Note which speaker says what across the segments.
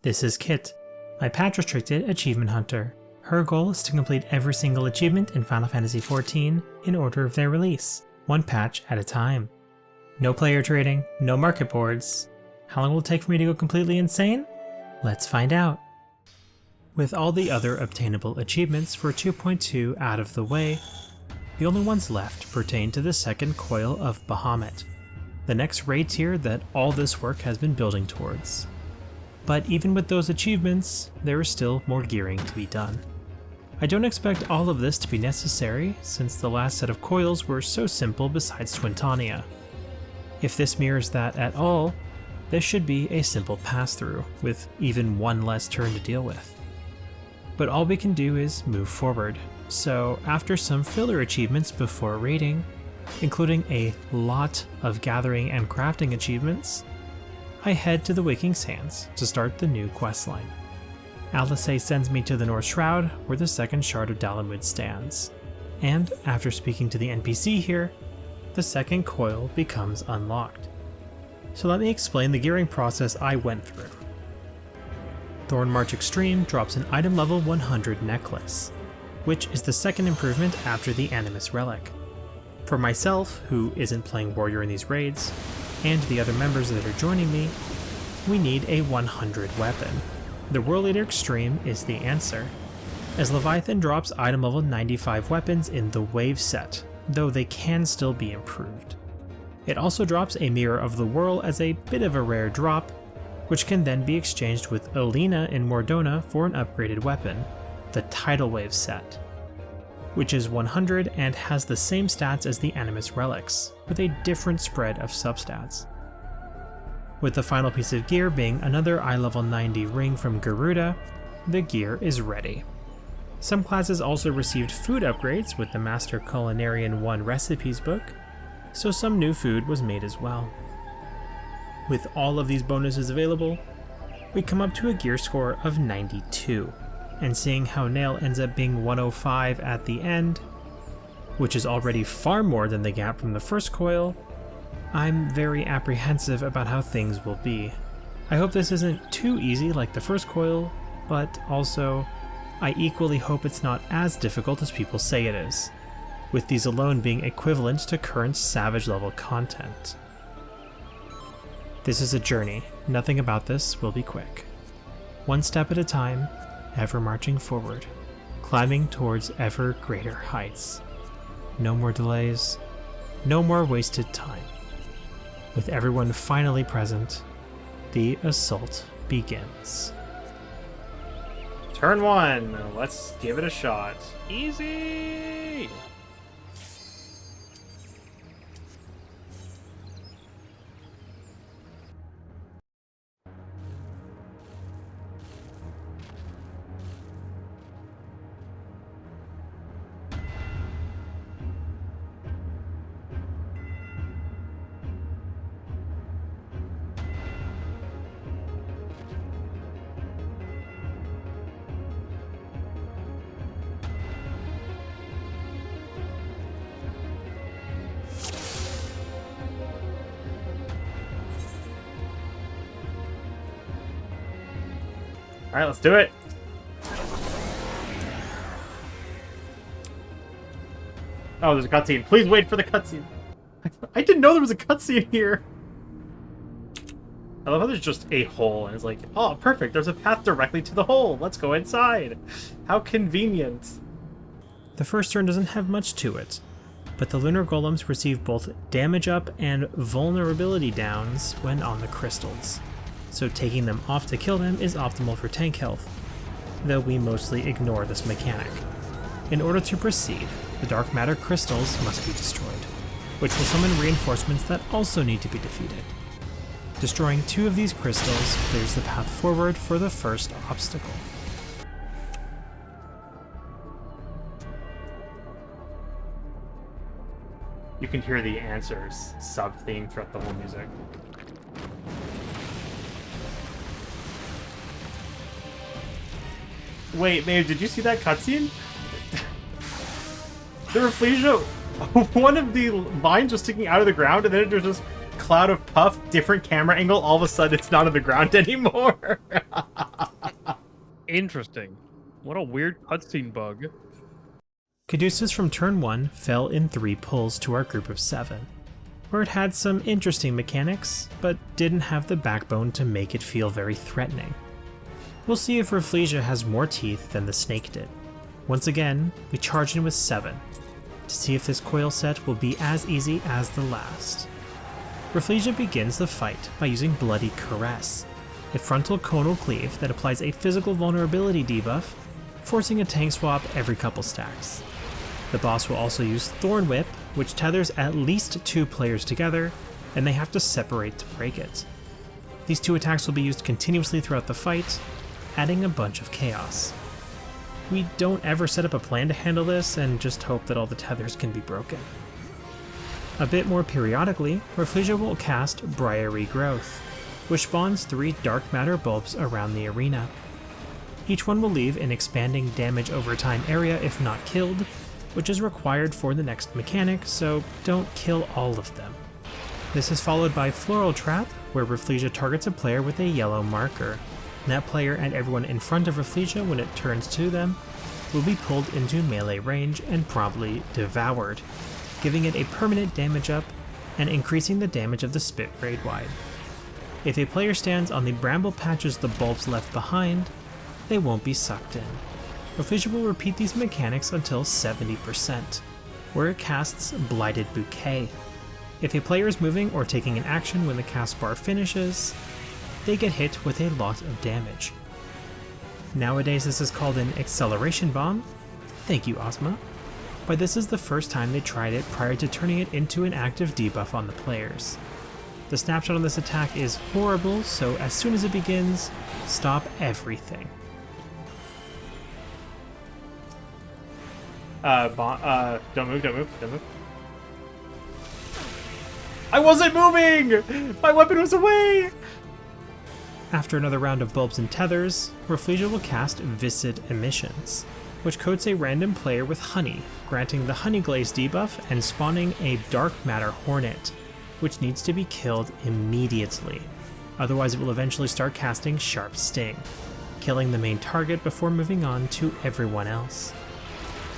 Speaker 1: This is Kitt, my patch-restricted achievement hunter. Her goal is to complete every single achievement in Final Fantasy XIV in order of their release, one patch at a time. No player trading, no market boards. How long will it take for me to go completely insane? Let's find out. With all the other obtainable achievements for 2.2 out of the way, the only ones left pertain to the second Coil of Bahamut, the next raid tier that all this work has been building towards. But even with those achievements, there is still more gearing to be done. I don't expect all of this to be necessary, since the last set of coils were so simple besides Twintania. If this mirrors that at all, this should be a simple pass-through, with even one less turn to deal with. But all we can do is move forward, so after some filler achievements before raiding, including a lot of gathering and crafting achievements, I head to the Waking Sands to start the new questline. Alice sends me to the North Shroud, where the second shard of Bahamut stands, and after speaking to the NPC here, the second coil becomes unlocked. So let me explain the gearing process I went through. Thorn March Extreme drops an item level 100 necklace, which is the second improvement after the Animus Relic. For myself, who isn't playing warrior in these raids, and the other members that are joining me, we need a 100 weapon. The World Leader Extreme is the answer, as Leviathan drops item level 95 weapons in the Wave set, though they can still be improved. It also drops a Mirror of the Whirl as a bit of a rare drop, which can then be exchanged with Alina in Mordona for an upgraded weapon, the Tidal Wave set, which is 100 and has the same stats as the Animus Relics, with a different spread of substats. With the final piece of gear being another eye level 90 ring from Garuda, the gear is ready. Some classes also received food upgrades with the Master Culinarian 1 recipes book, so some new food was made as well. With all of these bonuses available, we come up to a gear score of 92, and seeing how Nail ends up being 105 at the end, which is already far more than the gap from the first coil, I'm very apprehensive about how things will be. I hope this isn't too easy like the first coil, but also, I equally hope it's not as difficult as people say it is, with these alone being equivalent to current Savage level content. This is a journey, nothing about this will be quick. One step at a time, ever marching forward, climbing towards ever greater heights. No more delays, no more wasted time. With everyone finally present, the assault begins.
Speaker 2: Turn 1, let's give it a shot. Easy! Alright, let's do it. Oh, there's a cutscene. Please wait for the cutscene. I didn't know there was a cutscene here. I love how there's just a hole, and it's like, oh, perfect. There's a path directly to the hole. Let's go inside. How convenient.
Speaker 1: The first turn doesn't have much to it, but the Lunar Golems receive both damage up and vulnerability downs when on the crystals, so taking them off to kill them is optimal for tank health, though we mostly ignore this mechanic. In order to proceed, the dark matter crystals must be destroyed, which will summon reinforcements that also need to be defeated. Destroying 2 of these crystals clears the path forward for the first obstacle.
Speaker 2: You can hear the answers sub-theme throughout the whole music. Wait, babe, did you see that cutscene? The Rafflesia, one of the vines was sticking out of the ground, and then there's this cloud of puff, different camera angle, all of a sudden it's not on the ground anymore.
Speaker 3: Interesting. What a weird cutscene bug.
Speaker 1: Caduceus from turn 1 fell in 3 pulls to our group of 7, where it had some interesting mechanics, but didn't have the backbone to make it feel very threatening. We'll see if Rafflesia has more teeth than the snake did. Once again, we charge in with 7, to see if this coil set will be as easy as the last. Rafflesia begins the fight by using Bloody Caress, a frontal conal cleave that applies a physical vulnerability debuff, forcing a tank swap every couple stacks. The boss will also use Thorn Whip, which tethers at least 2 players together, and they have to separate to break it. These 2 attacks will be used continuously throughout the fight, adding a bunch of chaos. We don't ever set up a plan to handle this and just hope that all the tethers can be broken. A bit more periodically, Rafflesia will cast Briary Growth, which spawns 3 dark matter bulbs around the arena. Each one will leave an expanding damage over time area if not killed, which is required for the next mechanic, so don't kill all of them. This is followed by Floral Trap, where Rafflesia targets a player with a yellow marker. That player and everyone in front of Rafflesia when it turns to them will be pulled into melee range and promptly devoured, giving it a permanent damage up and increasing the damage of the Spit raid wide. If a player stands on the bramble patches the bulbs left behind, they won't be sucked in. Rafflesia will repeat these mechanics until 70%, where it casts Blighted Bouquet. If a player is moving or taking an action when the cast bar finishes, they get hit with a lot of damage. Nowadays this is called an Acceleration Bomb. Thank you, Ozma. But this is the first time they tried it prior to turning it into an active debuff on the players. The snapshot on this attack is horrible, so as soon as it begins, stop everything.
Speaker 2: Don't move. I wasn't moving! My weapon was away!
Speaker 1: After another round of bulbs and tethers, Rafflesia will cast Viscid Emissions, which coats a random player with honey, granting the Honey Glaze debuff and spawning a Dark Matter Hornet, which needs to be killed immediately, otherwise it will eventually start casting Sharp Sting, killing the main target before moving on to everyone else.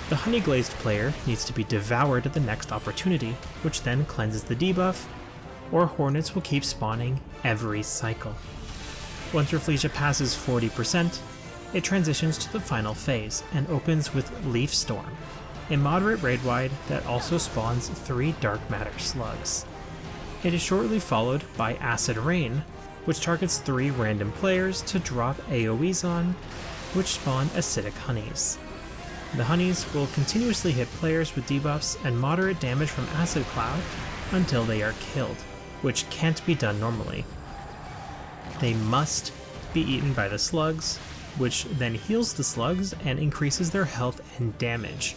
Speaker 1: The Honey Glazed player needs to be devoured at the next opportunity, which then cleanses the debuff, or Hornets will keep spawning every cycle. Once Rafflesia passes 40%, it transitions to the final phase and opens with Leaf Storm, a moderate raid wide that also spawns 3 Dark Matter slugs. It is shortly followed by Acid Rain, which targets 3 random players to drop AoEs on, which spawn Acidic Honeys. The Honeys will continuously hit players with debuffs and moderate damage from Acid Cloud until they are killed, which can't be done normally. They must be eaten by the slugs, which then heals the slugs and increases their health and damage.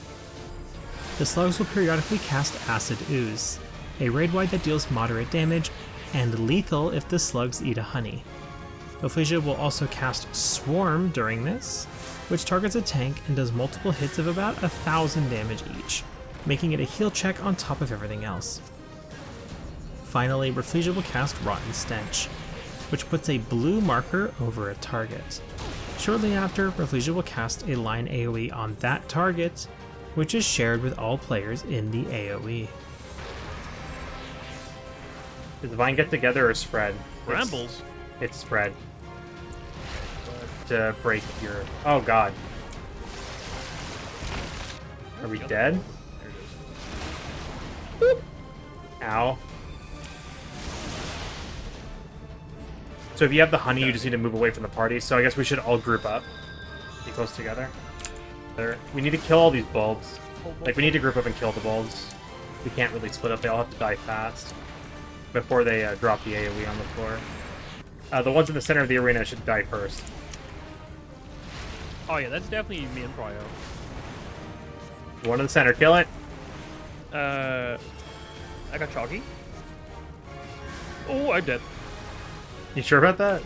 Speaker 1: The slugs will periodically cast Acid Ooze, a raid wide that deals moderate damage and lethal if the slugs eat a honey. Rafflesia will also cast Swarm during this, which targets a tank and does multiple hits of about 1,000 damage each, making it a heal check on top of everything else. Finally, Rafflesia will cast Rotten Stench, which puts a blue marker over a target. Shortly after, Rafflesia will cast a line AoE on that target, which is shared with all players in the AoE.
Speaker 2: Does the vine get together or spread?
Speaker 3: Brambles.
Speaker 2: It's spread. To break your... Oh god. Are we dead? Boop. Ow. So if you have the honey, you just need to move away from the party. So I guess we should all group up. Be close together. We need to kill all these bulbs. Like, we need to group up and kill the bulbs. We can't really split up. They all have to die fast before they drop the AoE on the floor. The ones in the center of the arena should die first.
Speaker 3: Oh yeah, that's definitely me and Pryo.
Speaker 2: One in the center, kill it.
Speaker 3: I got Chalky. Oh, I'm dead.
Speaker 2: You sure about that?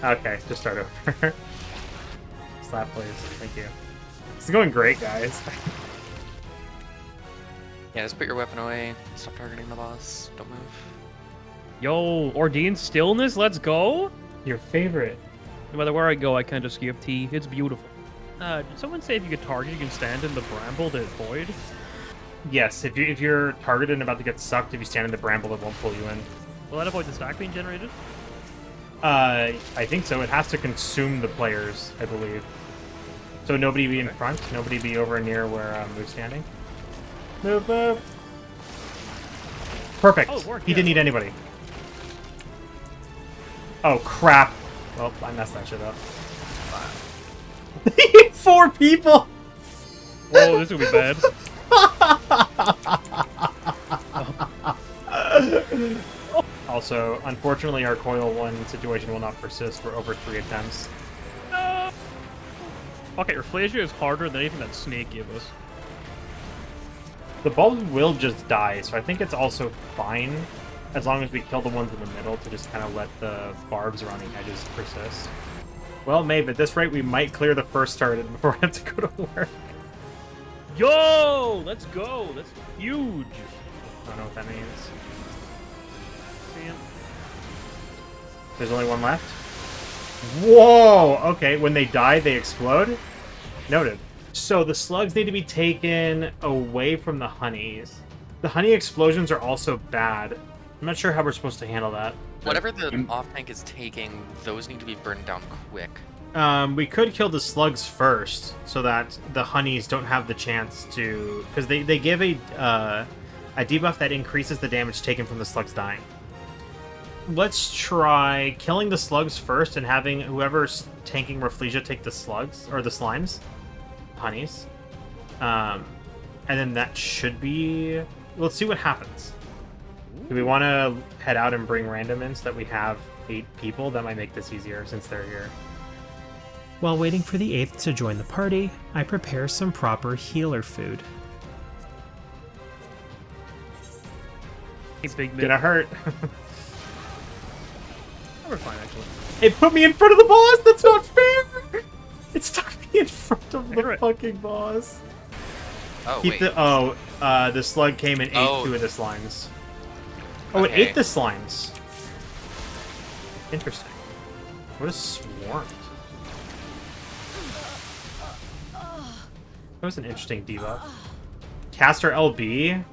Speaker 2: Okay, just start over. Slap, please. Thank you. This is going great, guys.
Speaker 4: Yeah, just put your weapon away. Stop targeting the boss. Don't move.
Speaker 3: Yo, Ordained Stillness, let's go.
Speaker 2: Your favorite.
Speaker 3: No matter where I go, I can't escape T. It's beautiful. Did someone say if you get targeted, you can stand in the bramble to avoid?
Speaker 2: Yes, if you're targeted and about to get sucked, if you stand in the bramble, it won't pull you in.
Speaker 3: Will that avoid the stack being generated?
Speaker 2: I think so. It has to consume the players, I believe. So nobody be in front, nobody be over near where Move's standing. Move. Perfect.
Speaker 3: Oh, it worked,
Speaker 2: He
Speaker 3: yeah.
Speaker 2: didn't need anybody. Oh, crap. Well, I messed that shit up. He hit 4 people!
Speaker 3: Whoa, this is gonna be bad.
Speaker 2: Also, unfortunately, our Coil 1 situation will not persist for over 3 attempts.
Speaker 3: Okay, Reflasia is harder than anything that Snake gave us.
Speaker 2: The bulbs will just die, so I think it's also fine as long as we kill the ones in the middle to just kind of let the barbs around the edges persist. Well, Maeve, at this rate, we might clear the first target before I have to go to work.
Speaker 3: Yo! Let's go! That's huge!
Speaker 2: I don't know what that means.
Speaker 3: Damn.
Speaker 2: There's only one left? Whoa! Okay, when they die, they explode? Noted. So the slugs need to be taken away from the honeys. The honey explosions are also bad. I'm not sure how we're supposed to handle that.
Speaker 4: Whatever the off tank is taking, those need to be burned down quick.
Speaker 2: We could kill the slugs first, so that the honeys don't have the chance to... Because they give a debuff that increases the damage taken from the slugs dying. Let's try killing the slugs first and having whoever's tanking Rafflesia take the slugs, or the slimes. Honeys. And then that should be... Let's see what happens. Do we want to head out and bring random in so that we have 8 people? That might make this easier since they're here.
Speaker 1: While waiting for the 8th to join the party, I prepare some proper healer food.
Speaker 3: Hey, big mid.
Speaker 2: Gonna hurt.
Speaker 3: We're fine, actually.
Speaker 2: It put me in front of the boss! That's not fair! It stuck me in front of the
Speaker 3: Right.
Speaker 2: fucking boss.
Speaker 4: Oh,
Speaker 2: Keep
Speaker 4: wait.
Speaker 2: The slug came and ate
Speaker 4: Oh.
Speaker 2: 2 of the slimes. Oh,
Speaker 4: Okay.
Speaker 2: it ate the slimes. Interesting. What a swarm. That was an interesting debuff. Caster LB?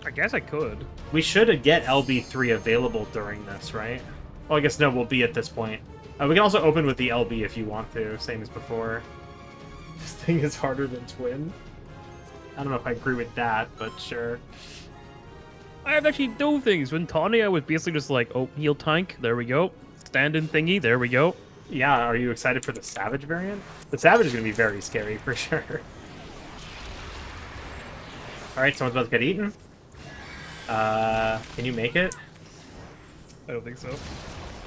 Speaker 3: I guess I could.
Speaker 2: We should get LB3 available during this, right? Well, I guess no, we'll be at this point. We can also open with the LB if you want to, same as before. This thing is harder than Twin. I don't know if I agree with that, but sure.
Speaker 3: I have actually do things. When Tanya was basically just like, oh, heal tank, there we go. Stand-in thingy, there we go.
Speaker 2: Yeah, are you excited for the Savage variant? The Savage is going to be very scary, for sure. Alright, someone's about to get eaten. Can you make it?
Speaker 3: I don't think so.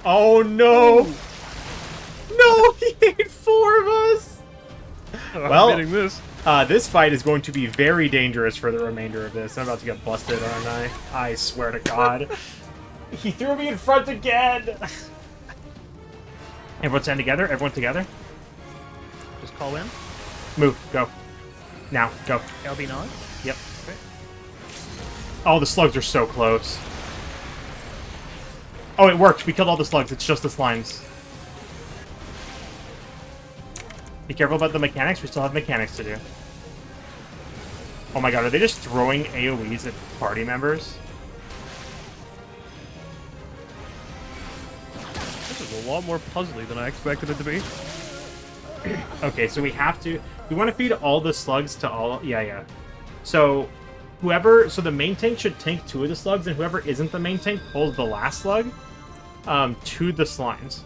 Speaker 2: Oh, no! No, he ate 4 of us! Well,
Speaker 3: I'm getting this.
Speaker 2: This fight is going to be very dangerous for the remainder of this. I'm about to get busted, aren't I? I swear to God. He threw me in front again! Everyone stand together? Everyone together?
Speaker 3: Just call in.
Speaker 2: Move. Go. Now. Go.
Speaker 3: LB not.
Speaker 2: Yep. Oh, the slugs are so close. Oh, it worked. We killed all the slugs. It's just the slimes. Be careful about the mechanics. We still have mechanics to do. Oh my god, are they just throwing AoEs at party members?
Speaker 3: This is a lot more puzzly than I expected it to be.
Speaker 2: Okay, so we have to... We want to feed all the slugs to all... Yeah. So, so the main tank should tank 2 of the slugs, and whoever isn't the main tank pulls the last slug to the slimes.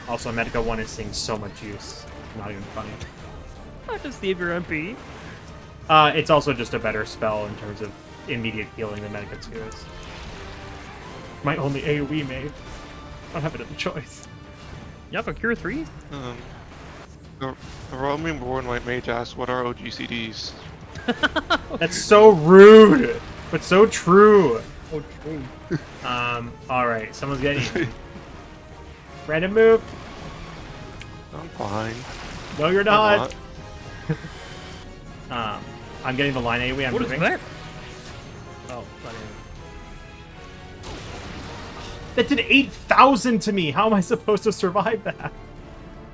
Speaker 2: Also, Medica 1 is seeing so much use. Not even funny.
Speaker 3: Not to save your MP.
Speaker 2: It's also just a better spell in terms of immediate healing than Medica 2 is. My only AoE made. I don't have another choice.
Speaker 3: You have a cure 3?
Speaker 5: The Roman Born White Mage asks, what are OGCDs?
Speaker 2: That's so rude, but so true.
Speaker 3: Oh, true.
Speaker 2: Alright, someone's getting eaten. Random move.
Speaker 5: I'm fine.
Speaker 2: No, you're
Speaker 5: I'm
Speaker 2: not. I'm getting the line AoE. I'm
Speaker 3: What is
Speaker 2: moving.
Speaker 3: that? Oh, not even.
Speaker 2: That did 8,000 to me. How am I supposed to survive that?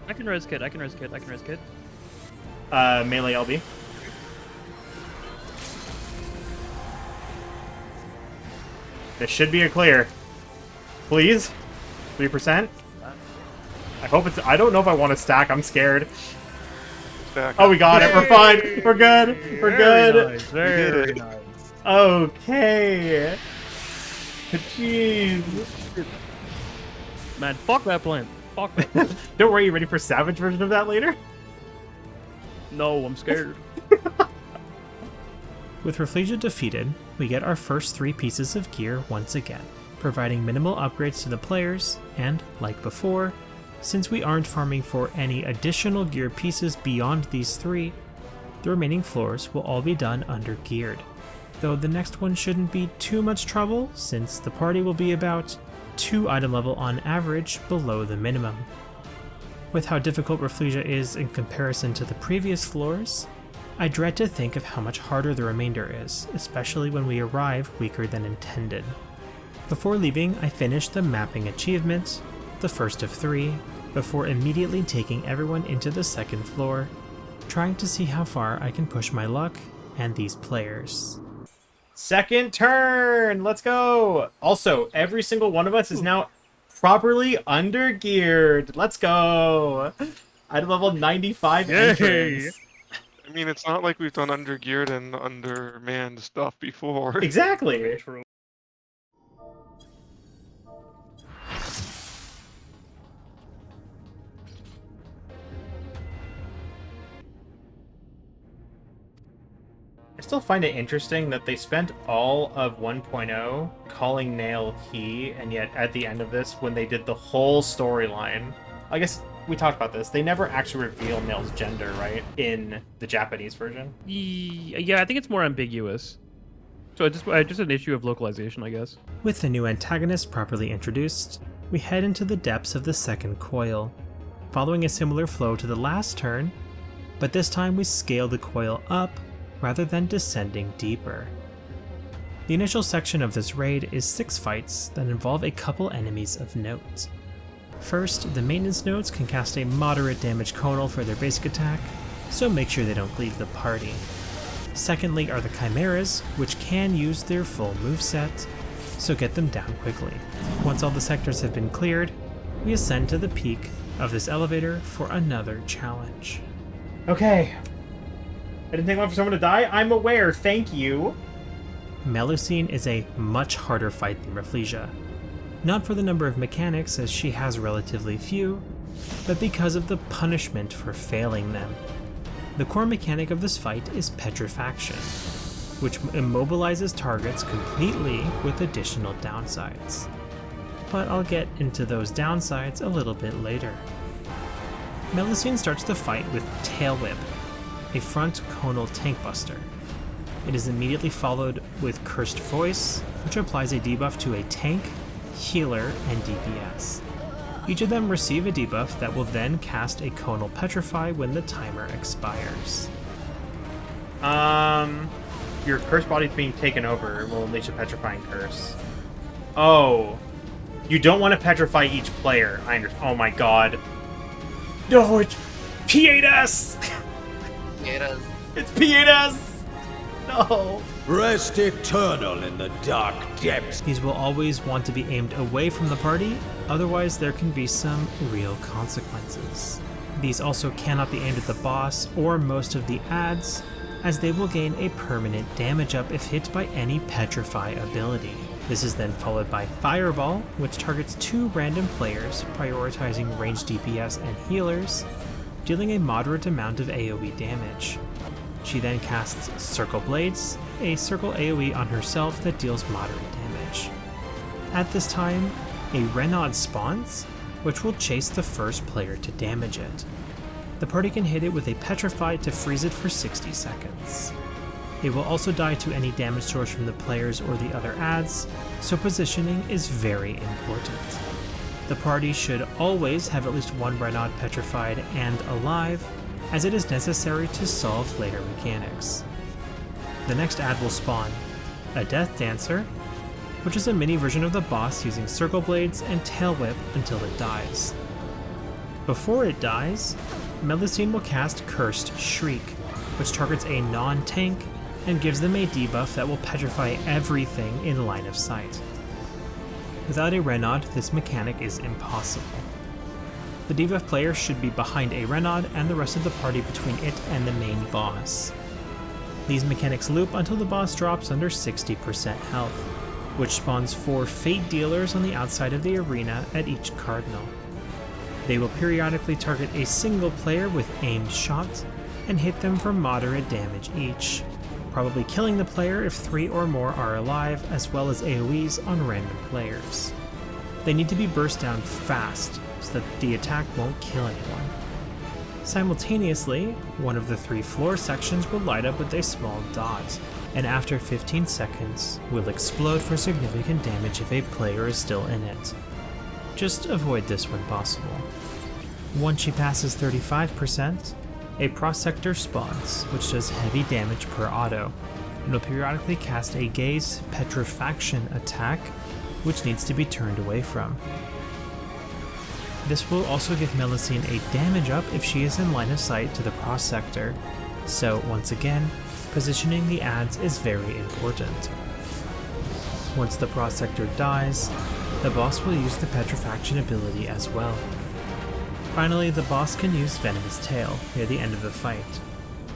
Speaker 3: I can res Kitt. I can res Kitt. I can res Kitt.
Speaker 2: Melee LB. This should be a clear. Please? 3%? I hope it's... I don't know if I want to stack. I'm scared.
Speaker 5: Stack.
Speaker 2: Oh, we got it. We're fine. We're good. We're good.
Speaker 3: Nice, very nice.
Speaker 2: Okay. Jeez.
Speaker 3: Man, fuck that plan. Fuck that.
Speaker 2: Don't worry. You ready for Savage version of that later?
Speaker 3: No, I'm scared.
Speaker 1: With Rafflesia defeated, we get our first 3 pieces of gear once again, providing minimal upgrades to the players, and, like before, since we aren't farming for any additional gear pieces beyond these 3, the remaining floors will all be done under geared, though the next one shouldn't be too much trouble since the party will be about 2 item level on average below the minimum. With how difficult Rafflesia is in comparison to the previous floors, I dread to think of how much harder the remainder is, especially when we arrive weaker than intended. Before leaving, I finished the mapping achievement, the first of 3, before immediately taking everyone into the second floor, trying to see how far I can push my luck and these players.
Speaker 2: Second turn. Let's go. Also, every single one of us is now properly under geared. Let's go. Item level 95 entrance.
Speaker 5: I mean, it's not like we've done undergeared and undermanned stuff before.
Speaker 2: Exactly.
Speaker 3: True.
Speaker 2: I still find it interesting that they spent all of 1.0 calling Nail he, and yet at the end of this, when they did the whole storyline, I guess we talked about this, they never actually reveal Nail's gender, right? In the Japanese version.
Speaker 3: Yeah, I think it's more ambiguous. So it's just an issue of localization, I guess.
Speaker 1: With the new antagonist properly introduced, we head into the depths of the second coil, following a similar flow to the last turn, but this time we scale the coil up rather than descending deeper. The initial section of this raid is 6 fights that involve a couple enemies of note. First, the maintenance nodes can cast a moderate damage conal for their basic attack, so make sure they don't leave the party. Secondly are the chimeras, which can use their full moveset, so get them down quickly. Once all the sectors have been cleared, we ascend to the peak of this elevator for another challenge.
Speaker 2: Okay. I didn't take long for someone to die. I'm aware. Thank you.
Speaker 1: Melusine is a much harder fight than Rafflesia. Not for the number of mechanics, as she has relatively few, but because of the punishment for failing them. The core mechanic of this fight is petrifaction, which immobilizes targets completely with additional downsides. But I'll get into those downsides a little bit later. Melusine starts the fight with Tail Whip, a front conal tank buster. It is immediately followed with Cursed Voice, which applies a debuff to a tank, healer, and DPS. Each of them receive a debuff that will then cast a conal petrify when the timer expires.
Speaker 2: Your cursed body is being taken over will unleash a petrifying curse. Oh. You don't want to petrify each player. I understand. Oh my god. No, it's P8S!
Speaker 4: It
Speaker 2: It's P8S! No.
Speaker 6: Rest eternal in the dark depths.
Speaker 1: These will always want to be aimed away from the party, otherwise there can be some real consequences. These also cannot be aimed at the boss or most of the adds, as they will gain a permanent damage up if hit by any petrify ability. This is then followed by Fireball, which targets 2 random players, prioritizing ranged DPS and healers, dealing a moderate amount of AoE damage. She then casts Circle Blades, a circle AoE on herself that deals moderate damage. At this time, a Renaud spawns, which will chase the first player to damage it. The party can hit it with a Petrify to freeze it for 60 seconds. It will also die to any damage source from the players or the other adds, so positioning is very important. The party should always have at least one Renaud petrified and alive, as it is necessary to solve later mechanics. The next ad will spawn a Death Dancer, which is a mini version of the boss using Circle Blades and Tail Whip until it dies. Before it dies, Melusine will cast Cursed Shriek, which targets a non-tank and gives them a debuff that will petrify everything in line of sight. Without a Renaud, this mechanic is impossible. The debuff player should be behind a Renaud and the rest of the party between it and the main boss. These mechanics loop until the boss drops under 60% health, which spawns 4 Fate dealers on the outside of the arena at each cardinal. They will periodically target a single player with aimed shots and hit them for moderate damage each, probably killing the player if 3 or more are alive, as well as AoEs on random players. They need to be burst down fast so that the attack won't kill anyone. Simultaneously, one of the 3 floor sections will light up with a small dot, and after 15 seconds will explode for significant damage if a player is still in it. Just avoid this when possible. Once she passes 35%, a Prosector spawns, which does heavy damage per auto, and will periodically cast a Gaze Petrifaction attack, which needs to be turned away from. This will also give Melusine a damage up if she is in line of sight to the Prosector, so once again, positioning the adds is very important. Once the Prosector dies, the boss will use the Petrifaction ability as well. Finally, the boss can use Venomous Tail near the end of the fight,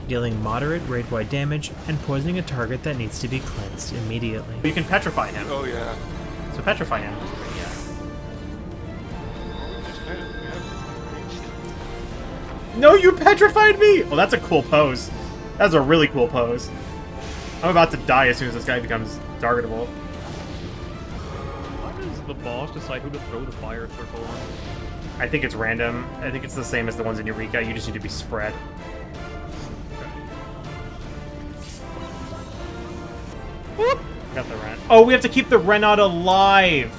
Speaker 1: dealing moderate raid-wide damage and poisoning a target that needs to be cleansed immediately.
Speaker 2: You can petrify him.
Speaker 5: Oh yeah.
Speaker 2: So petrify him. Yeah. No, you petrified me! Well, that's a cool pose. That's a really cool pose. I'm about to die as soon as this guy becomes targetable.
Speaker 3: How does the boss decide who to throw the fire circle on?
Speaker 2: I think it's random. I think it's the same as the ones in Eureka. You just need to be spread. Whoop! Got the Ren. Oh, we have to keep the Renaud alive!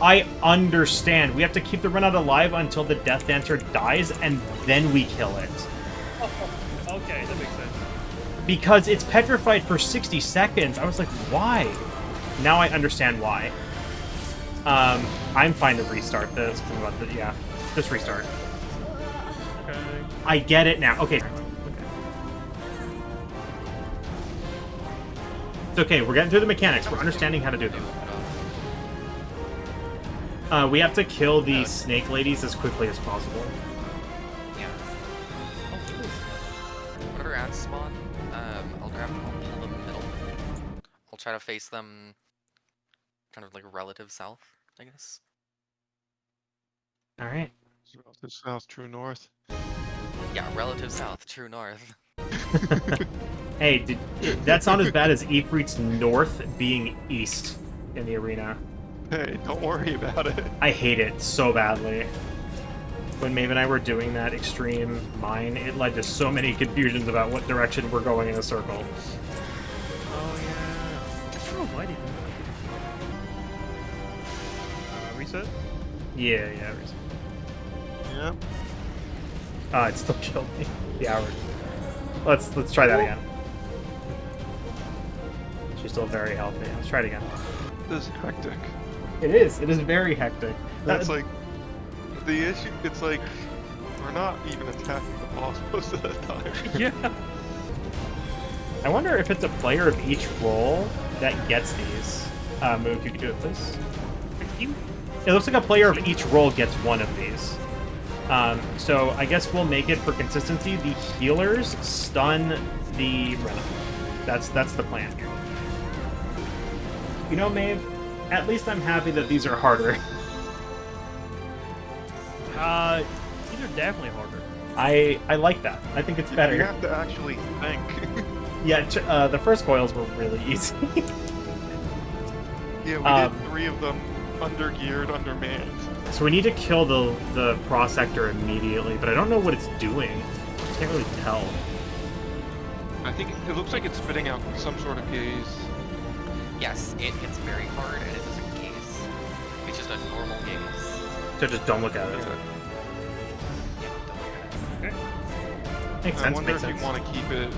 Speaker 2: I understand. We have to keep the Renaud alive until the Death Dancer dies, and then we kill it.
Speaker 3: Okay, that makes sense.
Speaker 2: Because it's petrified for 60 seconds. I was like, why? Now I understand why. I'm fine to restart this. I'm about to, yeah, just restart.
Speaker 3: Okay.
Speaker 2: I get it now. Okay. It's okay. We're getting through the mechanics. We're understanding how to do them. We have to kill the snake ladies as quickly as possible.
Speaker 4: Yeah. Whenever ads spawn, I'll grab them, I'll pull them in the middle. I'll try to face them kind of like relative south, I guess.
Speaker 2: All right.
Speaker 5: Relative south, true north.
Speaker 4: Yeah, relative south, true north.
Speaker 2: Hey, that's not as bad as Ifrit's north being east in the arena.
Speaker 5: Hey, don't worry about it.
Speaker 2: I hate it so badly. When Maeve and I were doing that extreme mine, it led to so many confusions about what direction we're going in a circle.
Speaker 3: Oh yeah. Oh, mighty. Reset?
Speaker 2: Yeah, reset.
Speaker 5: Yep.
Speaker 2: It still killed me. The hour. Let's try that again. She's still very healthy. Let's try it again.
Speaker 5: This is hectic.
Speaker 2: It is. It is very hectic.
Speaker 5: That's like the issue. It's like we're not even attacking the boss most of the time.
Speaker 3: Yeah.
Speaker 2: I wonder if it's a player of each role that gets these. If you could do it, please. It looks like a player of each role gets one of these. So I guess we'll make it for consistency. The healers stun the Renaud. That's the plan here. You know, Maeve, at least I'm happy that these are harder.
Speaker 3: These are definitely harder.
Speaker 2: I like that. I think it's better.
Speaker 5: You have to actually think.
Speaker 2: Yeah, the first coils were really easy.
Speaker 5: Yeah, we did 3 of them under-geared, undermanned.
Speaker 2: So we need to kill the Prosector immediately, but I don't know what it's doing. I can't really tell.
Speaker 5: I think it looks like it's spitting out some sort of gaze.
Speaker 4: Yes, it hits very hard and it doesn't gaze. It's just a normal gaze.
Speaker 2: So just don't look at it.
Speaker 4: Yeah, don't look at it.
Speaker 2: Makes
Speaker 5: I
Speaker 2: sense,
Speaker 5: wonder
Speaker 2: makes
Speaker 5: if
Speaker 2: sense.
Speaker 5: you want to keep it.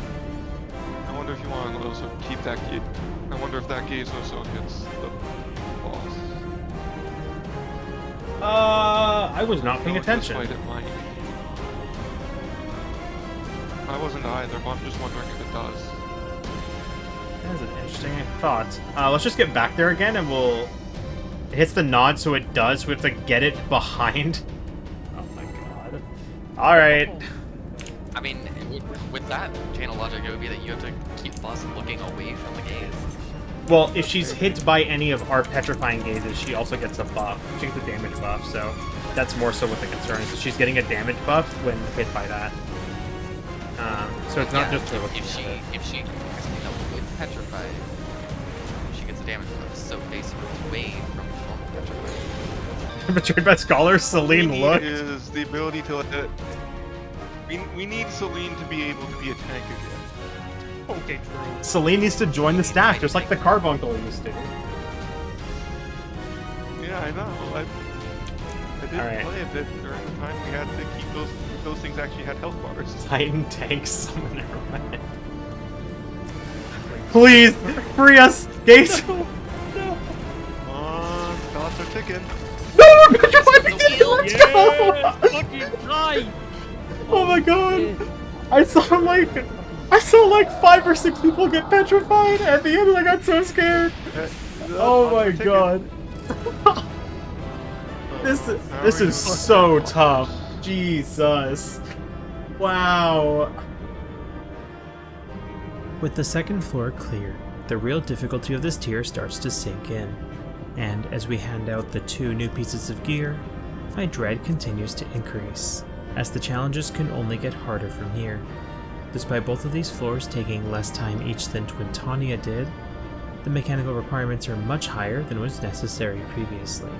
Speaker 5: I wonder if you want to also keep that gaze. I wonder if that gaze also hits the boss.
Speaker 2: I was not paying
Speaker 5: No,
Speaker 2: attention.
Speaker 5: this fight it might. wasn't either, but I'm just wondering if it does.
Speaker 2: That is an interesting thought. Let's just get back there again, and we'll... It hits the nod, so it does. We have to get it behind. Oh my god. Alright.
Speaker 4: I mean, with that chain of logic, it would be that you have to keep the boss looking away from the gaze.
Speaker 2: Well, if she's hit by any of our petrifying gazes, she also gets a buff. She gets a damage buff, so that's more so what the concern is. She's getting a damage buff when hit by that. So it's not just her looking at it.
Speaker 4: If she with petrified, she gets a damage buff, so face moves away from normal petrified.
Speaker 2: Betrayed by Scholars, Celine look.
Speaker 5: Is the ability to let it... We need Celine to be able to be a tank again.
Speaker 3: Okay, true.
Speaker 2: Celine needs to join the stack, just like the Carbuncle used to.
Speaker 5: Yeah, I know. I did
Speaker 2: Alright.
Speaker 5: play a bit during the time we had to keep those things actually had health bars.
Speaker 2: Titan Tank Summoner. Please, free us! Gates!
Speaker 5: Come on, thoughts are ticking.
Speaker 2: No! We're petrified! We did it! Let's go!
Speaker 3: Fucking die!
Speaker 2: Oh my god! I saw like 5 or 6 people get petrified at the end, and I got so scared. Oh my god! This is so tough. Jesus. Wow. With the second floor clear, the real difficulty of this tier starts to sink in, and as we hand out the 2 new pieces of gear, my dread continues to increase, as the challenges can only get harder from here. Despite both of these floors taking less time each than Twintania did, the mechanical requirements are much higher than was necessary previously.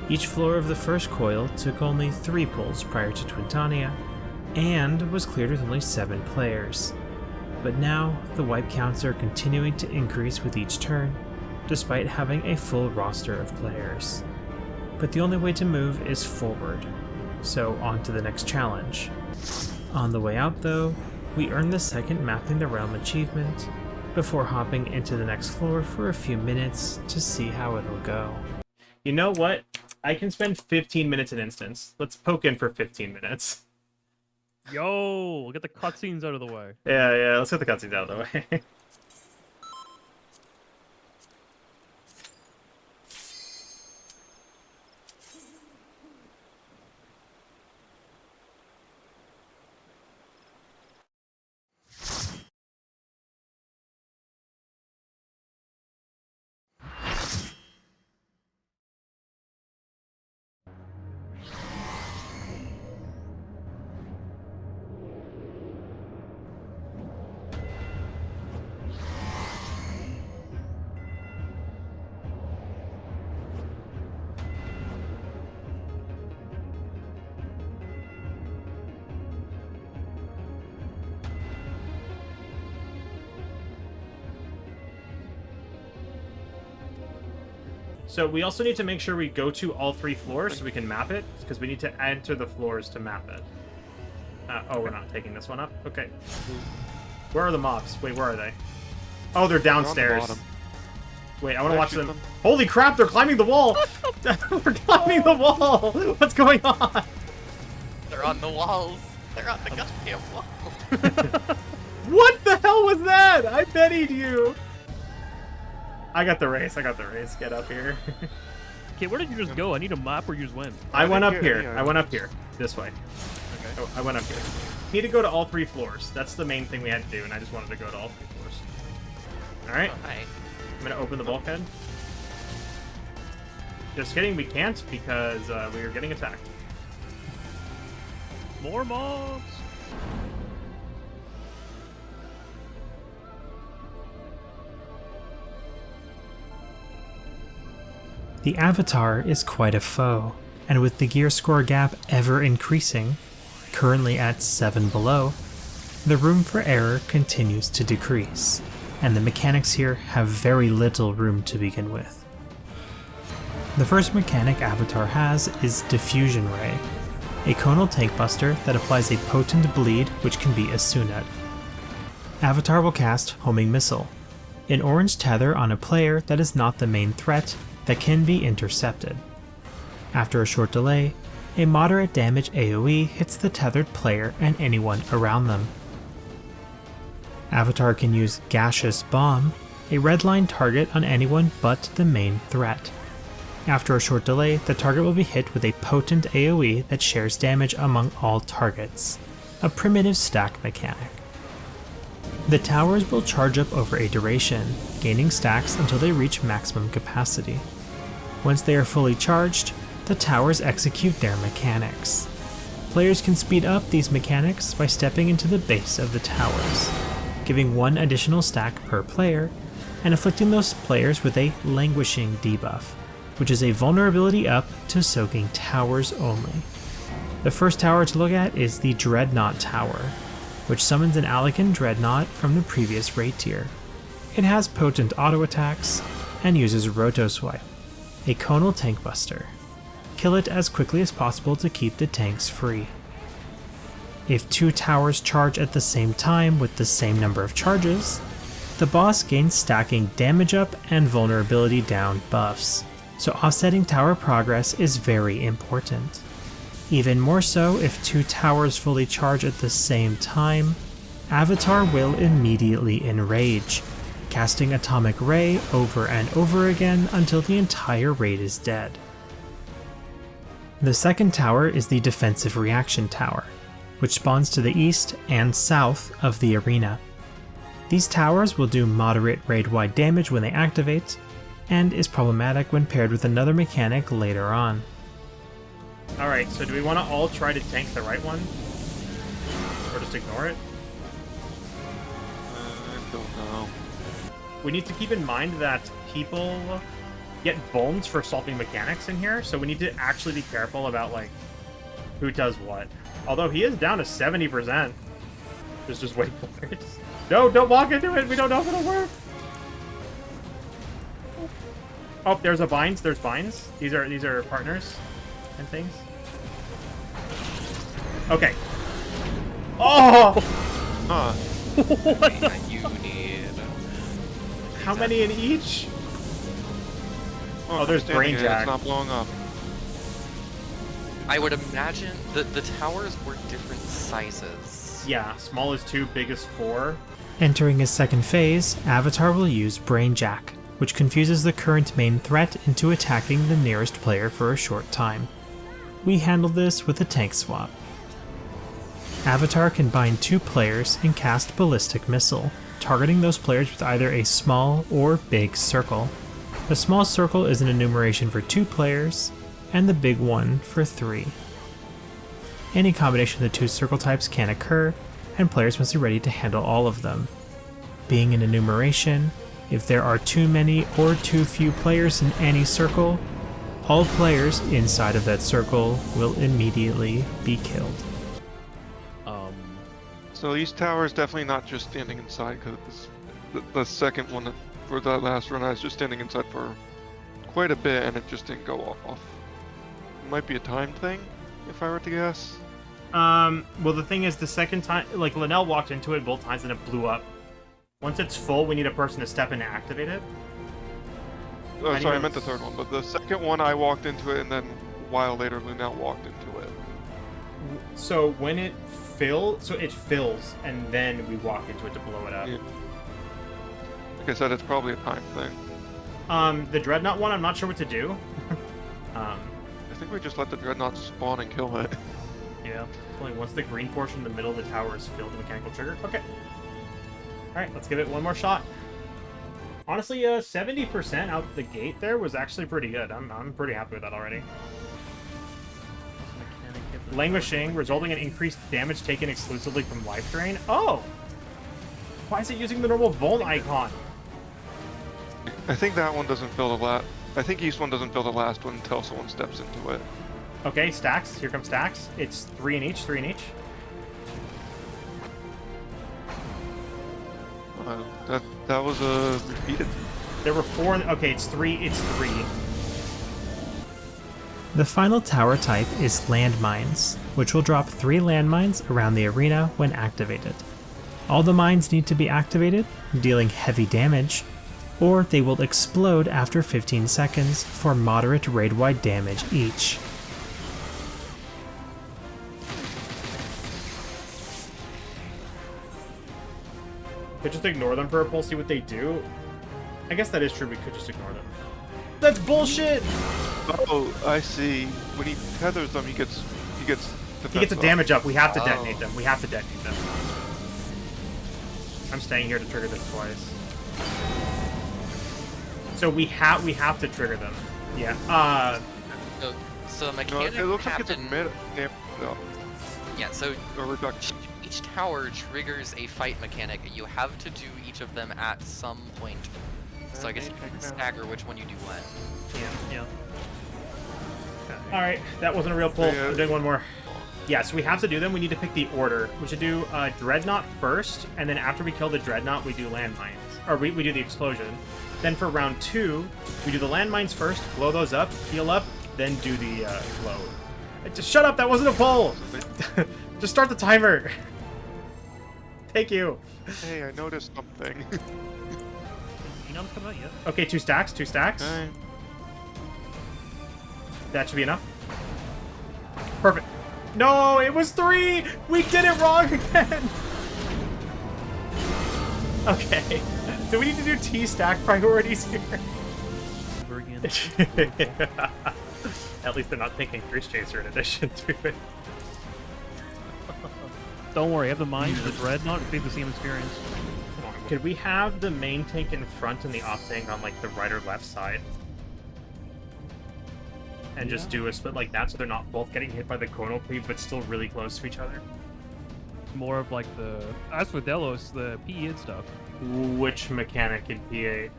Speaker 2: Each floor of the first coil took only 3 pulls prior to Twintania, and was cleared with only 7 players. But now, the wipe counts are continuing to increase with each turn, despite having a full roster of players. But the only way to move is forward, so on to the next challenge. On the way out though, we earn the second Mapping the Realm achievement, before hopping into the next floor for a few minutes to see how it'll go. You know what? I can spend 15 minutes in instance. Let's poke in for 15 minutes.
Speaker 3: Yo, get the cutscenes out of the way.
Speaker 2: Yeah, let's get the cutscenes out of the way. So we also need to make sure we go to all 3 floors so we can map it, because we need to enter the floors to map it. Oh, we're not taking this one up? Okay. Where are the mobs? Wait, where are they? Oh, they're downstairs. Wait, I want to watch them. Holy crap, they're climbing the wall! They're climbing the wall! What's going on?
Speaker 4: They're on the walls. They're on the goddamn wall.
Speaker 2: What the hell was that? I betted you! I got the race. Get up here.
Speaker 3: Okay, where did you just go? I need a map where you just went.
Speaker 2: I went up here. I went up here. This way.
Speaker 3: Okay.
Speaker 2: Oh, I went up here. Need to go to all 3 floors. That's the main thing we had to do, and I just wanted to go to all 3 floors. Alright.
Speaker 4: Oh, hi.
Speaker 2: I'm gonna open the bulkhead. Just kidding, we can't because we are getting attacked.
Speaker 3: More mobs!
Speaker 1: The Avatar is quite a foe, and with the gear score gap ever increasing, currently at 7 below, the room for error continues to decrease, and the mechanics here have very little room to begin with. The first mechanic Avatar has is Diffusion Ray, a conal tank buster that applies a potent bleed which can be a Sunat. Avatar will cast Homing Missile, an orange tether on a player that is not the main threat that can be intercepted. After a short delay, a moderate damage AoE hits the tethered player and anyone around them. Avatar can use Gaseous Bomb, a redline target on anyone but the main threat. After a short delay, the target will be hit with a potent AoE that shares damage among all targets, a primitive stack mechanic. The towers will charge up over a duration, gaining stacks until they reach maximum capacity. Once they are fully charged, the towers execute their mechanics. Players can speed up these mechanics by stepping into the base of the towers, giving 1 additional stack per player, and afflicting those players with a Languishing debuff, which is a vulnerability up to soaking towers only. The first tower to look at is the Dreadnought Tower, which summons an Alekan Dreadnought from the previous raid tier. It has potent auto attacks and uses Rotoswipe, a conal tank buster. Kill it as quickly as possible to keep the tanks free. If 2 towers charge at the same time with the same number of charges, the boss gains stacking damage up and vulnerability down buffs, so offsetting tower progress is very important. Even more so if 2 towers fully charge at the same time, Avatar will immediately enrage, casting Atomic Ray over and over again until the entire raid is dead. The second tower is the Defensive Reaction Tower, which spawns to the east and south of the arena. These towers will do moderate raid-wide damage when they activate, and is problematic when paired with another mechanic later on.
Speaker 2: Alright, so do we want to all try to tank the right one? Or just ignore it?
Speaker 5: I don't know.
Speaker 2: We need to keep in mind that people get vulns for solving mechanics in here, so we need to actually be careful about, like, who does what. Although he is down to 70%. Just wait for it. No, don't walk into it! We don't know if it'll work! Oh, there's vines. There's vines. These are partners and things. Okay. Oh!
Speaker 5: Huh.
Speaker 4: What you need.
Speaker 2: How many in each?
Speaker 5: Oh,
Speaker 2: there's
Speaker 5: standing
Speaker 2: Brain
Speaker 5: here,
Speaker 2: Jack.
Speaker 5: It's not blowing up.
Speaker 4: I would imagine that the towers were different sizes.
Speaker 2: Yeah, small is 2, big is 4.
Speaker 1: Entering his second phase, Avatar will use Brainjack, which confuses the current main threat into attacking the nearest player for a short time. We handled this with a tank swap. Avatar can bind 2 players and cast Ballistic Missile, targeting those players with either a small or big circle. The small circle is an enumeration for 2 players, and the big one for 3. Any combination of the 2 circle types can occur, and players must be ready to handle all of them. Being an enumeration, if there are too many or too few players in any circle, all players inside of that circle will immediately be killed.
Speaker 5: So East Tower is definitely not just standing inside, because the second one for that last run I was just standing inside for quite a bit and it just didn't go off. It might be a time thing, if I were to guess.
Speaker 2: Well, the thing is, the second time, like, Linnell walked into it both times and it blew up. Once it's full, we need a person to step in to activate it.
Speaker 5: Oh, sorry, I meant the third one, but the second one I walked into it and then a while later Linnell walked into it.
Speaker 2: So when it fills, and then we walk into it to blow it up.
Speaker 5: Yeah. Like I said, it's probably a time thing.
Speaker 2: The Dreadnought one, I'm not sure what to do.
Speaker 5: I think we just let the Dreadnought spawn and kill it.
Speaker 2: Yeah. Only once the green portion in the middle of the tower is filled, the mechanical trigger. Okay. Alright, let's give it one more shot. Honestly, 70% out the gate there was actually pretty good. I'm pretty happy with that already. Languishing, resulting in increased damage taken exclusively from life drain. Oh! Why is it using the normal Vuln icon?
Speaker 5: I think that one doesn't fill the last. I think East one doesn't fill the last one until someone steps into it.
Speaker 2: Okay, stacks. Here come stacks. It's 3 in each, 3 in each.
Speaker 5: That was repeated.
Speaker 2: There were 4. Okay, it's 3. It's 3.
Speaker 1: The final tower type is landmines, which will drop 3 landmines around the arena when activated. All the mines need to be activated, dealing heavy damage, or they will explode after 15 seconds for moderate raid-wide damage each.
Speaker 2: Could just ignore them for a pull, see what they do. I guess that is true. We could just ignore them. That's bullshit.
Speaker 5: Oh, I see. When he tethers them, he gets
Speaker 2: He gets a
Speaker 5: up.
Speaker 2: damage up. We have to detonate them. We have to detonate them. I'm staying here to trigger this twice. So we have to trigger them. Yeah.
Speaker 4: So the
Speaker 5: No,
Speaker 4: mechanic
Speaker 5: it looks like it's a
Speaker 4: happened-
Speaker 5: mid. No,
Speaker 4: Yeah, so
Speaker 5: a reduction.
Speaker 4: each tower triggers a fight mechanic. You have to do each of them at some point. So I guess you can stagger which one you do when.
Speaker 3: Yeah.
Speaker 2: All right, that wasn't a real pull.
Speaker 5: Yeah.
Speaker 2: I'm doing one more. Yeah, so we have to do them. We need to pick the order. We should do Dreadnought first, and then after we kill the Dreadnought, we do landmines. Or we do the explosion. Then for round 2, we do the landmines first, blow those up, heal up, then do the explode. Just shut up, that wasn't a pull! Just start the timer. Thank you.
Speaker 5: Hey, I noticed something.
Speaker 3: Phenom's coming out yet.
Speaker 2: Okay, 2 stacks.
Speaker 5: Okay.
Speaker 2: That should be enough. Perfect. No, it was 3! We did it wrong again! Okay. Do we need to do T-stack priorities here?
Speaker 3: Over again.
Speaker 2: At least they're not thinking Grease Chaser in addition to it.
Speaker 3: Don't worry, have the mind, the dreadnought, it's the same experience.
Speaker 2: Could we have the main tank in front and the off tank on like the right or left side? And just do a split like that so they're not both getting hit by the conal cleave but still really close to each other?
Speaker 3: More of like the, as for Delos, the PE and stuff.
Speaker 2: Which mechanic in P8?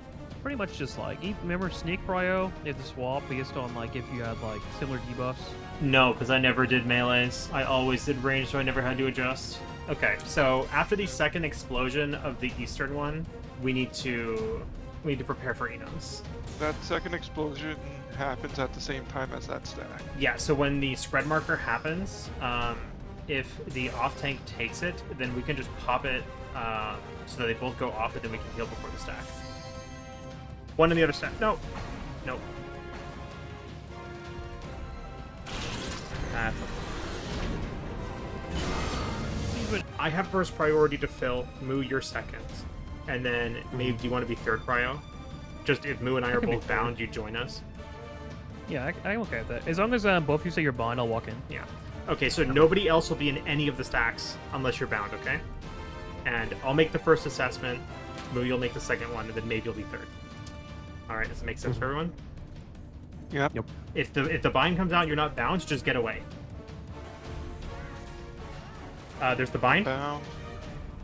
Speaker 3: Pretty much just like, remember Sneak Cryo? You have to swap based on like if you had like similar debuffs.
Speaker 2: No, because I never did melees. I always did range, so I never had to adjust. Okay, so after the second explosion of the eastern one, we need to prepare for Enos.
Speaker 5: That second explosion happens at the same time as that stack.
Speaker 2: Yeah, so when the spread marker happens, if the off tank takes it, then we can just pop it so that they both go off, and then we can heal before the stack. One in the other stack. No. Nope. I have first priority to fill. Moo, you're second. And then, maybe, do you want to be third prio? Just if Moo and I are
Speaker 3: can be
Speaker 2: both bound, you join us.
Speaker 3: Yeah, I'm okay with that. As long as both of you say you're bound, I'll walk in.
Speaker 2: Yeah. Okay, so nobody else will be in any of the stacks unless you're bound, okay? And I'll make the first assessment. Moo, you'll make the second one, and then maybe you'll be third. Alright, does it make sense for everyone?
Speaker 5: Yep.
Speaker 3: Yep.
Speaker 2: If the bind comes out and you're not bound, just get away. There's the bind.
Speaker 5: Bound.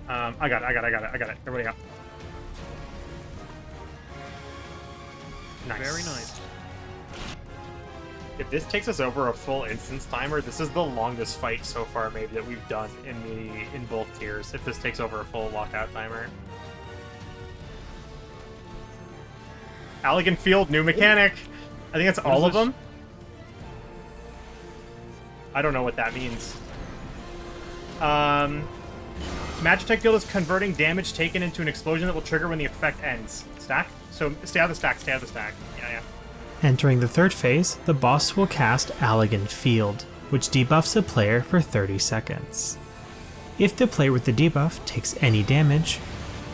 Speaker 2: I got it. Everybody up. Nice.
Speaker 3: Very nice.
Speaker 2: If this takes us over a full instance timer, this is the longest fight so far maybe that we've done in both tiers. If this takes over a full lockout timer. Elegant Field, new mechanic. I think that's all of them. I don't know what that means. Magitech Guild is converting damage taken into an explosion that will trigger when the effect ends. Stack? So stay out of the stack, Yeah.
Speaker 1: Entering the third phase, the boss will cast Elegant Field, which debuffs a player for 30 seconds. If the player with the debuff takes any damage,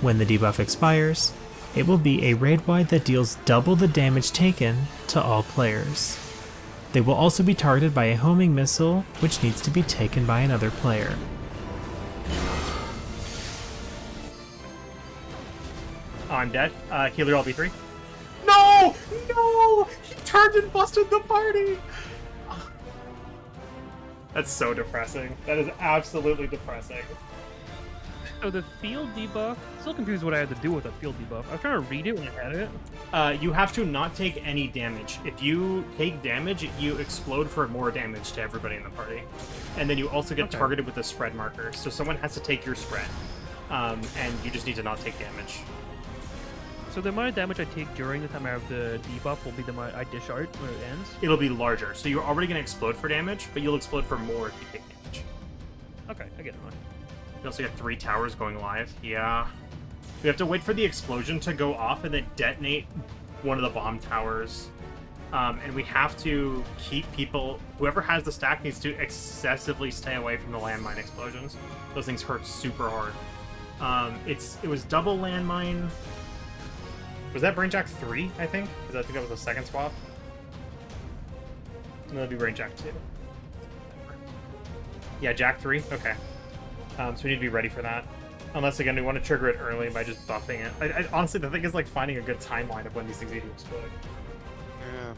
Speaker 1: when the debuff expires, it will be a raid-wide that deals double the damage taken to all players. They will also be targeted by a homing missile, which needs to be taken by another player.
Speaker 2: Oh, I'm dead. Healer LB3. No! No! He turned and busted the party! That's so depressing. That is absolutely depressing.
Speaker 3: So the field debuff, still confused what I had to do with the field debuff. I was trying to read it when I had it.
Speaker 2: You have to not take any damage. If you take damage, you explode for more damage to everybody in the party. And then you also get targeted with a spread marker. So someone has to take your spread. And you just need to not take damage.
Speaker 3: So the amount of damage I take during the time I have the debuff will be the amount I dish out when it ends?
Speaker 2: It'll be larger. So you're already going to explode for damage, but you'll explode for more if you take damage.
Speaker 3: Okay, I get it now.
Speaker 2: We also got 3 towers going live. Yeah. We have to wait for the explosion to go off and then detonate one of the bomb towers. And we have to keep people... Whoever has the stack needs to excessively stay away from the landmine explosions. Those things hurt super hard. It was double landmine. Was that Brainjack 3, I think? Because I think that was the second swap. No, that'd be Brainjack 2. Yeah, Jack 3? Okay. So we need to be ready for that. Unless, again, we want to trigger it early by just buffing it. Honestly, the thing is like finding a good timeline of when these things need to explode.
Speaker 5: Yeah.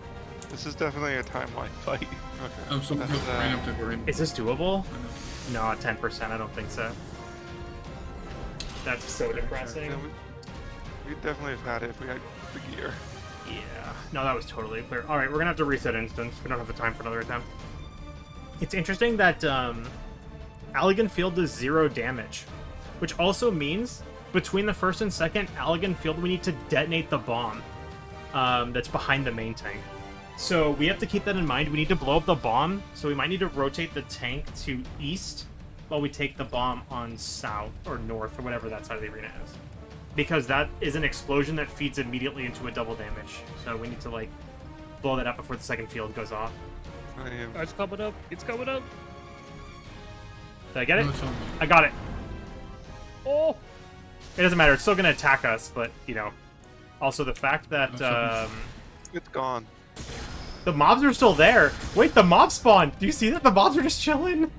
Speaker 5: This is definitely a timeline fight. Okay.
Speaker 7: Oh, someone
Speaker 5: That's,
Speaker 7: ran up to Corin.
Speaker 2: Is this doable? No, 10%. I don't think so. That's so depressing.
Speaker 5: Yeah, we definitely have had it if we had the gear.
Speaker 2: Yeah. No, that was totally clear. Alright, we're gonna have to reset instance. We don't have the time for another attempt. It's interesting that Allegan Field does 0 damage. Which also means, between the first and second Allegan Field, we need to detonate the bomb that's behind the main tank. So we have to keep that in mind. We need to blow up the bomb, so we might need to rotate the tank to east while we take the bomb on south or north or whatever that side of the arena is. Because that is an explosion that feeds immediately into a double damage. So we need to, like, blow that up before the second field goes off.
Speaker 3: It's coming up. It's coming up.
Speaker 2: Did I get it?
Speaker 7: No, it's on me.
Speaker 2: I got it.
Speaker 3: Oh!
Speaker 2: It doesn't matter. It's still going to attack us, but, you know. Also, the fact that
Speaker 5: It's gone.
Speaker 2: the mobs are still there. Wait, the mobs spawned. Do you see that? The mobs are just chilling.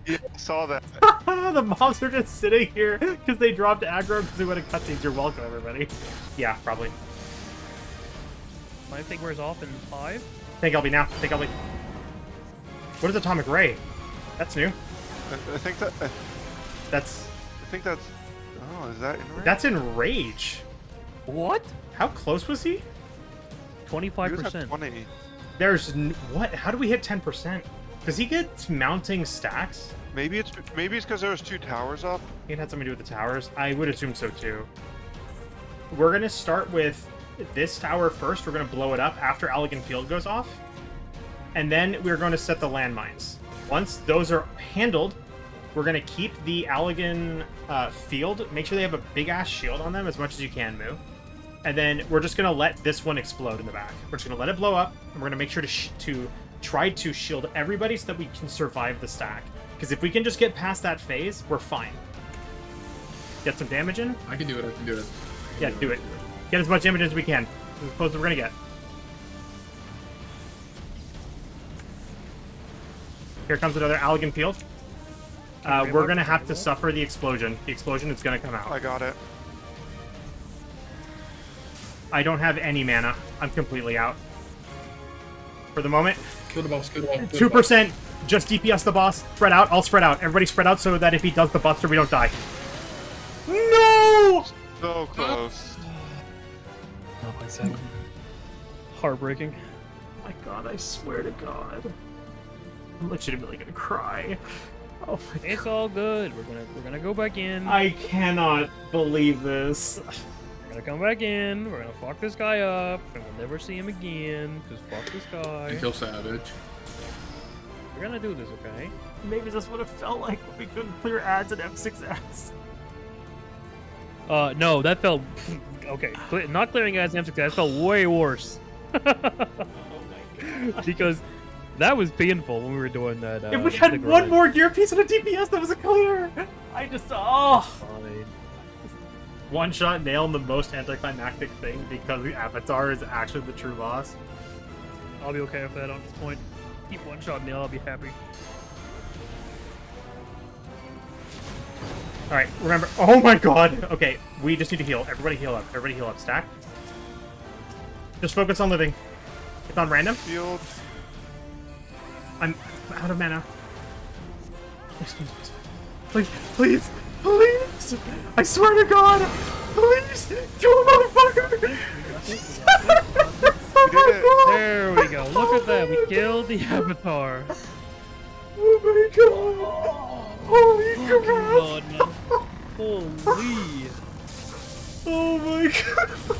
Speaker 5: Yeah, I saw that.
Speaker 2: The mobs are just sitting here because they dropped aggro because they went to cutscenes. You're welcome, everybody. Yeah, probably.
Speaker 3: My thing wears off in 5.
Speaker 2: Think I'll be now. Think I'll be. What is Atomic Ray? That's new.
Speaker 5: I think that.
Speaker 2: That's.
Speaker 5: I think that's. Oh, is that in range?
Speaker 2: That's Enrage.
Speaker 3: What?
Speaker 2: How close was he?
Speaker 5: He was at
Speaker 3: 25%.
Speaker 5: 20.
Speaker 2: There's what? How do we hit 10%? Does he get mounting stacks?
Speaker 5: Maybe it's because there was 2 towers up.
Speaker 2: It had something to do with the towers. I would assume so too. We're gonna start with this tower first. We're gonna blow it up after Allegan Field goes off, and then we're going to set the landmines. Once those are handled, we're gonna keep the Allegan Field. Make sure they have a big ass shield on them as much as you can, Moo. And then we're just gonna let this one explode in the back. We're just gonna let it blow up, and we're gonna make sure to try to shield everybody so that we can survive the stack. Because if we can just get past that phase, we're fine. Get some damage in.
Speaker 7: I can do it. I can do it.
Speaker 2: Yeah, do it. Get as much damage as we can. As close as we're gonna get. Here comes another Allegan Field. We're gonna have to suffer the explosion. The explosion is gonna come out.
Speaker 5: I got it.
Speaker 2: I don't have any mana. I'm completely out. For the moment,
Speaker 7: Kill the boss. Kill the boss. kill the boss.
Speaker 2: 2%. Just DPS the boss. Spread out. I'll spread out. Everybody spread out so that if he does the buster, we don't die. No!
Speaker 5: So close.
Speaker 3: Not by 7. Heartbreaking.
Speaker 2: My God, I swear to God. I'm legitimately gonna cry. Oh my
Speaker 3: It's
Speaker 2: God.
Speaker 3: all good. We're gonna go back in.
Speaker 2: I cannot believe this.
Speaker 3: We're gonna come back in. We're gonna fuck this guy up, and we'll never see him again. Cause fuck this guy.
Speaker 7: And kill Savage.
Speaker 3: We're gonna do this, okay?
Speaker 2: Maybe that's what it felt like when we couldn't clear ads at F6S.
Speaker 3: No, that felt okay. Not clearing ads in M6, that felt way worse.
Speaker 2: Oh my God.
Speaker 3: Because that was painful when we were doing that.
Speaker 2: If we
Speaker 3: the
Speaker 2: had one
Speaker 3: grind.
Speaker 2: more gear piece and a DPS, that was a clear. I just
Speaker 3: Fine.
Speaker 2: one shot nail the most anticlimactic thing because the Avatar is actually the true boss.
Speaker 3: I'll be okay with that on this point. Keep one shot nail, I'll be happy.
Speaker 2: All right, remember. Oh my God. Okay, we just need to heal. Everybody heal up. Everybody heal up. Stack. Just focus on living. It's on random.
Speaker 5: Field.
Speaker 2: I'm out of mana. Please, please, please! I swear to God! Please! Kill the motherfucker! Oh my God!
Speaker 3: There we go. Look at that. We killed the Avatar.
Speaker 2: Oh my God! Holy crap!
Speaker 3: God, man. Holy.
Speaker 2: Oh my God!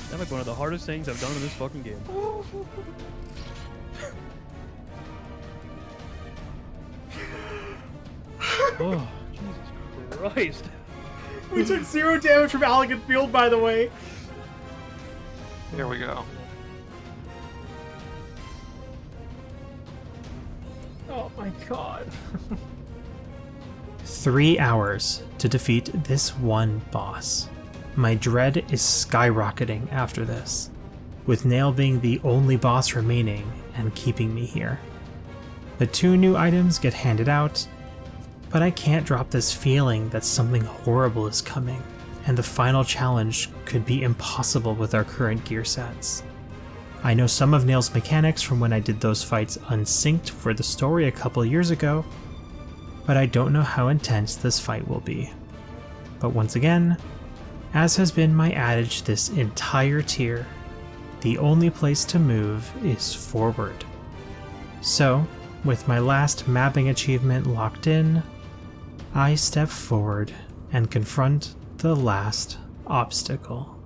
Speaker 3: That's like one of the hardest things I've done in this fucking game. Oh, Jesus Christ.
Speaker 2: We took 0 damage from Allegan Field, by the way.
Speaker 5: Here we go.
Speaker 2: Oh my God.
Speaker 1: 3 hours to defeat this one boss. My dread is skyrocketing after this, with Nail being the only boss remaining and keeping me here. The 2 new items get handed out, but I can't drop this feeling that something horrible is coming, and the final challenge could be impossible with our current gear sets. I know some of Nail's mechanics from when I did those fights unsynced for the story a couple years ago, but I don't know how intense this fight will be. But once again, as has been my adage this entire tier, the only place to move is forward. So, with my last mapping achievement locked in, I step forward and confront the last obstacle.